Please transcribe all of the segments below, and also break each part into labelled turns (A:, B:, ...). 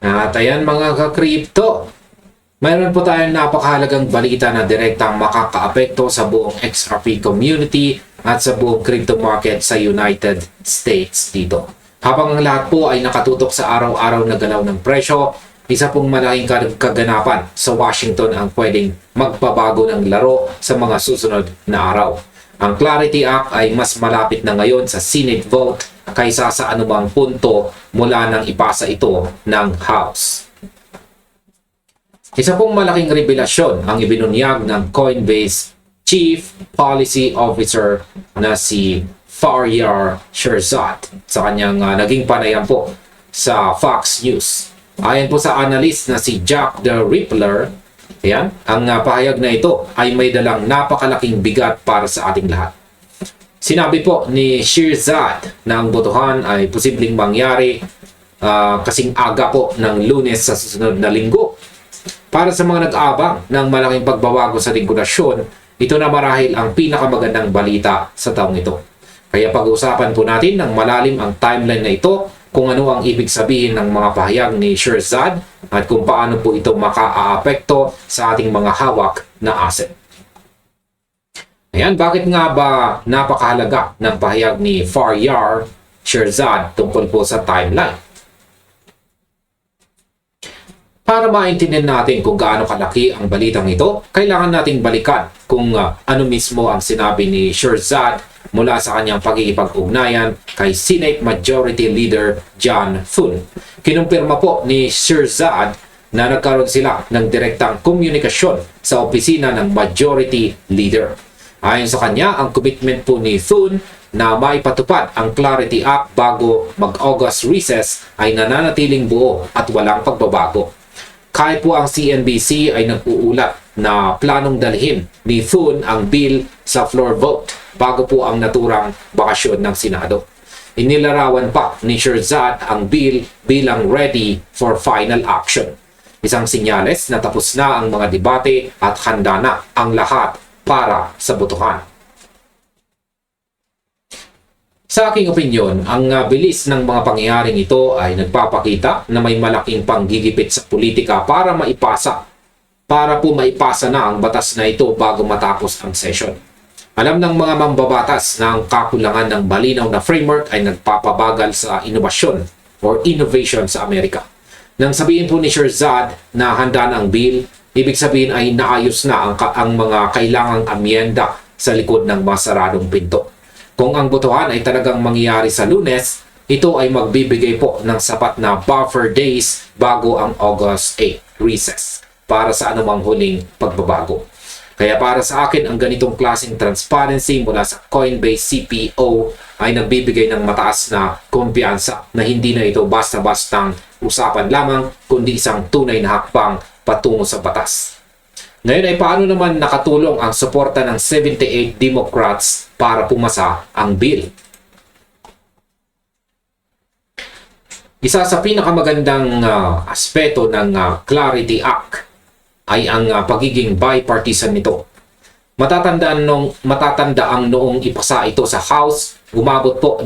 A: At ayan mga ka-crypto, mayroon po tayong napakahalagang balita na direktang makakaapekto sa buong XRP community at sa buong crypto market sa United States dito. Habang ang lahat po ay nakatutok sa araw-araw na galaw ng presyo, isa pong malaking kaganapan sa Washington ang pwedeng magpabago ng laro sa mga susunod na araw. Ang Clarity Act ay mas malapit na ngayon sa Senate vote kaysa sa anumang punto mula nang ipasa ito ng House. Isa pong malaking revelasyon ang ibinunyag ng Coinbase Chief Policy Officer na si Faryar Shirzad sa kanyang naging panayam po sa Fox News. Ayon po sa analyst na si Jack the Rippler, ayan, ang pahayag na ito ay may dalang napakalaking bigat para sa ating lahat. Sinabi po ni Shirzad na ang botohan ay posibleng mangyari kasing aga po ng Lunes sa susunod na linggo. Para sa mga nag-aabang ng malaking pagbabago sa regulasyon, ito na marahil ang pinakamagandang balita sa taong ito. Kaya pag-uusapan po natin ng malalim ang timeline na ito, kung ano ang ibig sabihin ng mga pahayag ni Shirzad at kung paano po ito makaaapekto sa ating mga hawak na asset. Ayan, bakit nga ba napakahalaga ng pahayag ni Faryar Shirzad tungkol po sa timeline? Para maintindihan natin kung gaano kalaki ang balitang ito, kailangan nating balikan kung ano mismo ang sinabi ni Shirzad mula sa kanyang pagkikipag-ugnayan kay Senate Majority Leader John Thune. Kinumpirma po ni Shirzad na nagkaroon sila ng direktang komunikasyon sa opisina ng Majority Leader. Ayon sa kanya, ang commitment po ni Thune na maipatupad ang Clarity Act bago mag-August recess ay nananatiling buo at walang pagbabago. Kahit po ang CNBC ay nag-uulat na planong dalhin ni Thune ang bill sa floor vote bago po ang naturang bakasyon ng Senado. Inilarawan pa ni Shirzad ang bill bilang ready for final action. Isang sinyales na tapos na ang mga debate at handa na ang lahat para sa botohan. Sa aking opinyon, ang bilis ng mga pangyayaring ito ay nagpapakita na may malaking panggigipit sa politika para maipasa na ang batas na ito bago matapos ang session. Alam ng mga mambabatas na ang kakulangan ng malinaw na framework ay nagpapabagal sa inobasyon or innovation sa Amerika. Nang sabihin po ni Shirzad na handa na ang bill, ibig sabihin ay naayos na ang mga kailangang amyenda sa likod ng masaradong pinto. Kung ang botohan ay talagang mangyayari sa Lunes, ito ay magbibigay po ng sapat na buffer days bago ang August 8 recess para sa anumang huling pagbabago. Kaya para sa akin, ang ganitong klaseng transparency mula sa Coinbase CPO ay nagbibigay ng mataas na kumpiyansa na hindi na ito basta-bastang usapan lamang kundi isang tunay na hakbang patungo sa batas. Ngayon ay paano naman nakatulong ang suporta ng 78 Democrats para pumasa ang bill? Isa sa pinakamagandang aspeto ng Clarity Act ay ang pagiging bipartisan nito. Matatandaan noong ipasa ito sa House, umabot po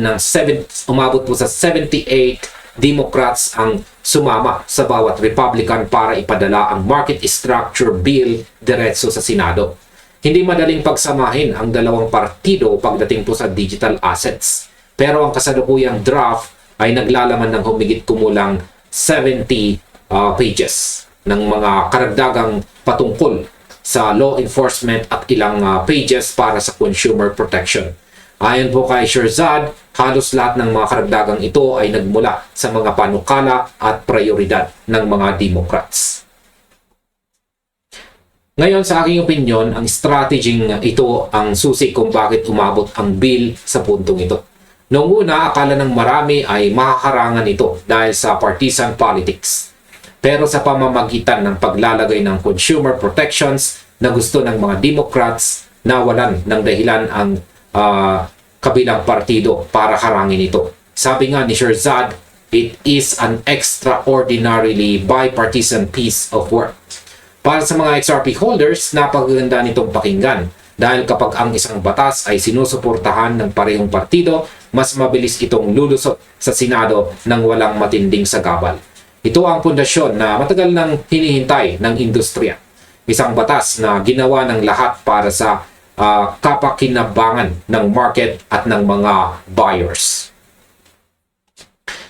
A: sa 78 Democrats ang sumama sa bawat Republican para ipadala ang market structure bill diretso sa Senado. Hindi madaling pagsamahin ang dalawang partido pagdating po sa digital assets. Pero ang kasalukuyang draft ay naglalaman ng humigit kumulang 70 pages ng mga karagdagang patungkol sa law enforcement at ilang pages para sa consumer protection. Ayon po kay Shirzad, halos lahat ng mga karagdagang ito ay nagmula sa mga panukala at prioridad ng mga Democrats. Ngayon, sa aking opinyon, ang strategying ito ang susi kung bakit umabot ang bill sa puntong ito. Noong una, akala ng marami ay makakarangan ito dahil sa partisan politics. Pero sa pamamagitan ng paglalagay ng consumer protections na gusto ng mga Democrats, nawalan ng dahilan ang kabilang partido para harangin ito. Sabi nga ni Shirzad, it is an extraordinarily bipartisan piece of work. Para sa mga XRP holders, napakaganda nitong pakinggan dahil kapag ang isang batas ay sinusuportahan ng parehong partido, mas mabilis itong lulusot sa Senado nang walang matinding sagabal. Ito ang pundasyon na matagal nang hinihintay ng industriya. Isang batas na ginawa ng lahat para sa kapakinabangan ng market at ng mga buyers.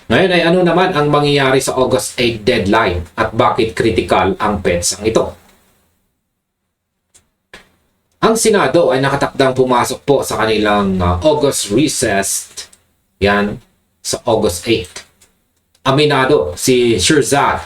A: Ngayon ay ano naman ang mangyayari sa August 8 deadline at bakit critical ang pensang ito? Ang Senado ay nakatakdang pumasok po sa kanilang August recess, yan, sa August 8. Aminado si Sherzad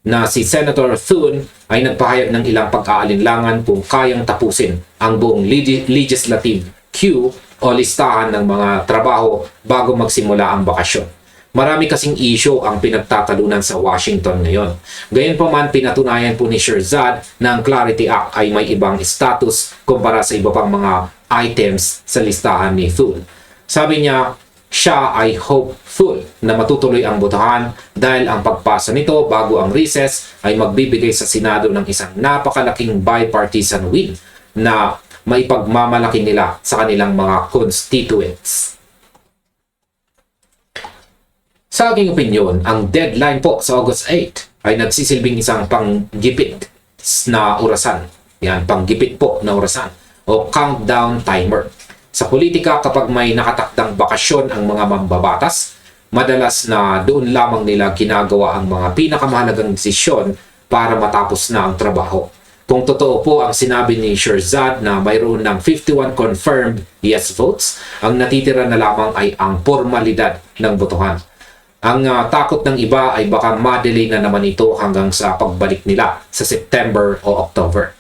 A: na si Senator Thune ay nagpahayag ng ilang pag-aalinlangan kung kayang tapusin ang buong legislative queue o listahan ng mga trabaho bago magsimula ang bakasyon. Marami kasing issue ang pinagtatalunan sa Washington ngayon. Gayunpaman, pinatunayan po ni Sherzad na ang Clarity Act ay may ibang status kumpara sa iba pang mga items sa listahan ni Thune. Sabi niya, siya ay hopeful na matutuloy ang botohan dahil ang pagpasa nito bago ang recess ay magbibigay sa Senado ng isang napakalaking bipartisan win na maipagmamalaki nila sa kanilang mga constituents. Sa aking opinyon, ang deadline po sa August 8 ay nagsisilbing isang panggipit na orasan. Yan, panggipit po na orasan o countdown timer. Sa politika, kapag may nakatakdang bakasyon ang mga mambabatas, madalas na doon lamang nila ginagawa ang mga pinakamahalagang desisyon para matapos na ang trabaho. Kung totoo po ang sinabi ni Sherzad na mayroon ng 51 confirmed yes votes, ang natitira na lamang ay ang formalidad ng botohan. Ang takot ng iba ay baka ma-delay na naman ito hanggang sa pagbalik nila sa September o October.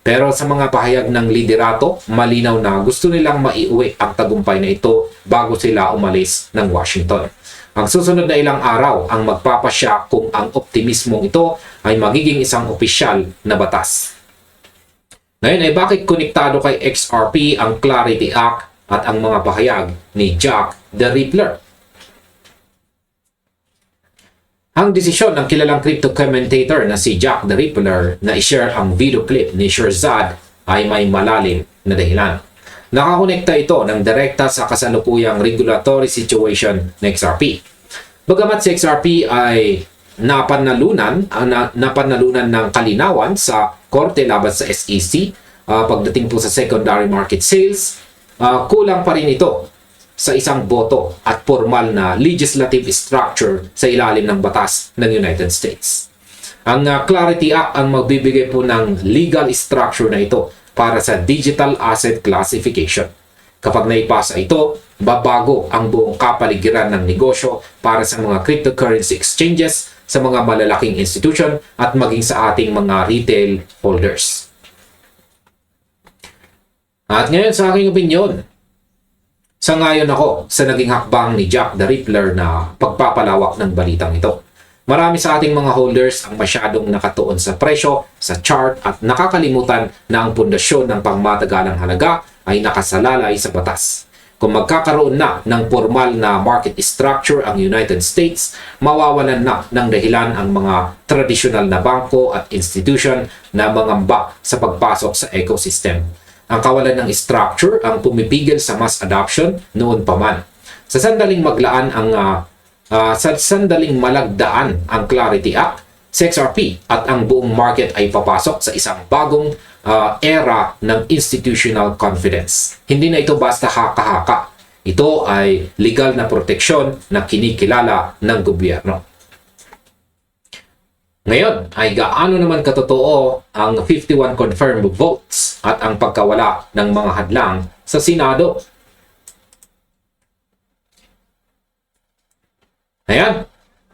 A: Pero sa mga pahayag ng liderato, malinaw na gusto nilang maiuwi ang tagumpay na ito bago sila umalis ng Washington. Ang susunod na ilang araw ang magpapasya kung ang optimismong ito ay magiging isang opisyal na batas. Ngayon ay bakit konektado kay XRP ang Clarity Act at ang mga pahayag ni Jack the Ripper? Ang desisyon ng kilalang crypto commentator na si Jack the Ripper na i-share ang video clip ni Sherzad ay may malalim na dahilan. Nakakonekta ito ng direkta sa kasalukuyang regulatory situation ng XRP. Bagamat si XRP ay napanalunan ng kalinawan sa korte laban sa SEC pagdating po sa secondary market sales, kulang pa rin ito sa isang boto at formal na legislative structure sa ilalim ng batas ng United States. Ang Clarity Act ang magbibigay po ng legal structure na ito para sa digital asset classification. Kapag naipasa ito, babago ang buong kapaligiran ng negosyo para sa mga cryptocurrency exchanges, sa mga malalaking institution at maging sa ating mga retail holders. At ngayon sa aking opinyon, sangayon ako sa naging hakbang ni Jack the Ripper na pagpapalawak ng balitang ito. Marami sa ating mga holders ang masyadong nakatuon sa presyo, sa chart at nakakalimutan na ang pundasyon ng pangmatagalang halaga ay nakasalalay sa batas. Kung magkakaroon na ng formal na market structure ang United States, mawawalan na ng dahilan ang mga tradisyonal na bangko at institution na mangamba sa pagpasok sa ecosystem. Ang kawalan ng structure ang pumipigil sa mass adoption noon pa man. Sa sandaling malagdaan ang Clarity Act, XRP at ang buong market ay papasok sa isang bagong era ng institutional confidence. Hindi na ito basta haka-haka. Ito ay legal na proteksyon na kinikilala ng gobyerno. Ngayon ay gaano naman katotoo ang 51 confirmed votes at ang pagkawala ng mga hadlang sa Senado? Ayan,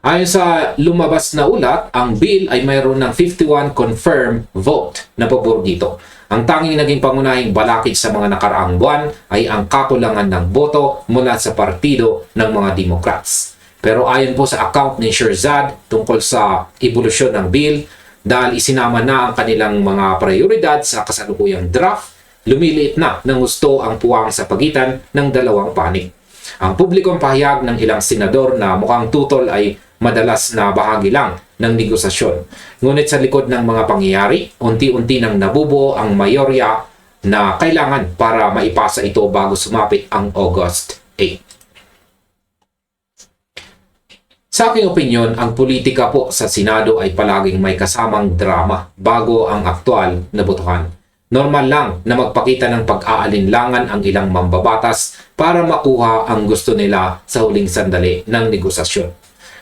A: ayon sa lumabas na ulat, ang bill ay mayroon ng 51 confirmed vote na pabor dito. Ang tanging naging pangunahing balakid sa mga nakaraang buwan ay ang kakulangan ng boto mula sa partido ng mga Democrats. Pero ayon po sa account ni Sherzad tungkol sa ebolusyon ng bill, dahil isinama na ang kanilang mga prioridad sa kasalukuyang draft, lumiliit na ng gusto ang puwang sa pagitan ng dalawang panig. Ang publikong pahayag ng ilang senador na mukhang tutol ay madalas na bahagi lang ng negosasyon. Ngunit sa likod ng mga pangyayari, unti-unti nang nabubuo ang mayorya na kailangan para maipasa ito bago sumapit ang August 8. Sa aking opinyon, ang politika po sa Senado ay palaging may kasamang drama bago ang aktwal na botohan. Normal lang na magpakita ng pag-aalinlangan ang ilang mambabatas para makuha ang gusto nila sa huling sandali ng negosasyon.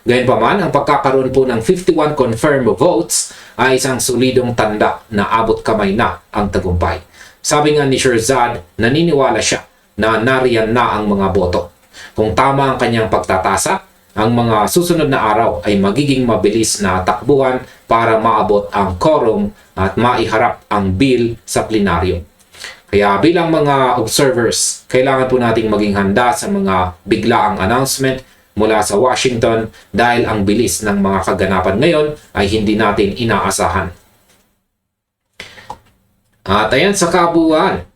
A: Gayunpaman, ang pagkakaroon po ng 51 confirmed votes ay isang solidong tanda na abot kamay na ang tagumpay. Sabi nga ni Sherzad, naniniwala siya na nariyan na ang mga boto. Kung tama ang kanyang pagtatasa, ang mga susunod na araw ay magiging mabilis na takbuhan para maabot ang quorum at maiharap ang bill sa plenaryo. Kaya bilang mga observers, kailangan po nating maging handa sa mga biglaang announcement mula sa Washington dahil ang bilis ng mga kaganapan ngayon ay hindi natin inaasahan. At ayan sa kabuuan,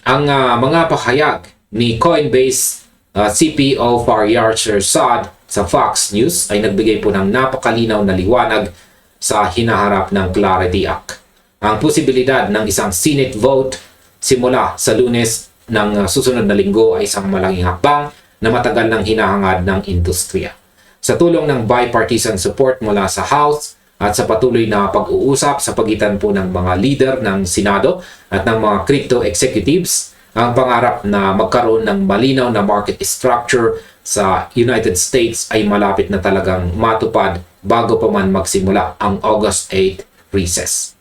A: ang mga pahayag ni Coinbase CPO Faryar Sherzad sa Fox News ay nagbigay po ng napakalinaw na liwanag sa hinaharap ng Clarity Act. Ang posibilidad ng isang Senate vote simula sa Lunes ng susunod na linggo ay isang malaking hakbang na matagal nang hinahangad ng industriya. Sa tulong ng bipartisan support mula sa House at sa patuloy na pag-uusap sa pagitan po ng mga leader ng Senado at ng mga crypto executives, ang pangarap na magkaroon ng malinaw na market structure sa United States ay malapit na talagang matupad bago pa man magsimula ang August 8 recess.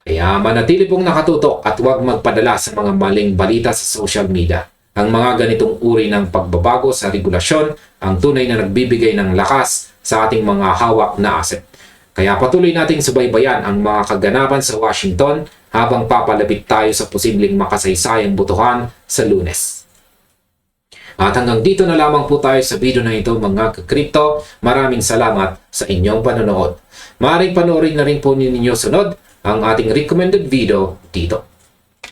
A: Kaya manatili pong nakatutok at huwag magpadala sa mga maling balita sa social media. Ang mga ganitong uri ng pagbabago sa regulasyon ang tunay na nagbibigay ng lakas sa ating mga hawak na asset. Kaya patuloy nating subaybayan ang mga kaganapan sa Washington habang papalapit tayo sa posibleng makasaysayang botohan sa Lunes. At hanggang dito na lamang po tayo sa video na ito mga ka-crypto. Maraming salamat sa inyong panonood. Maaaring panoorin na rin po ninyo sunod ang ating recommended video dito.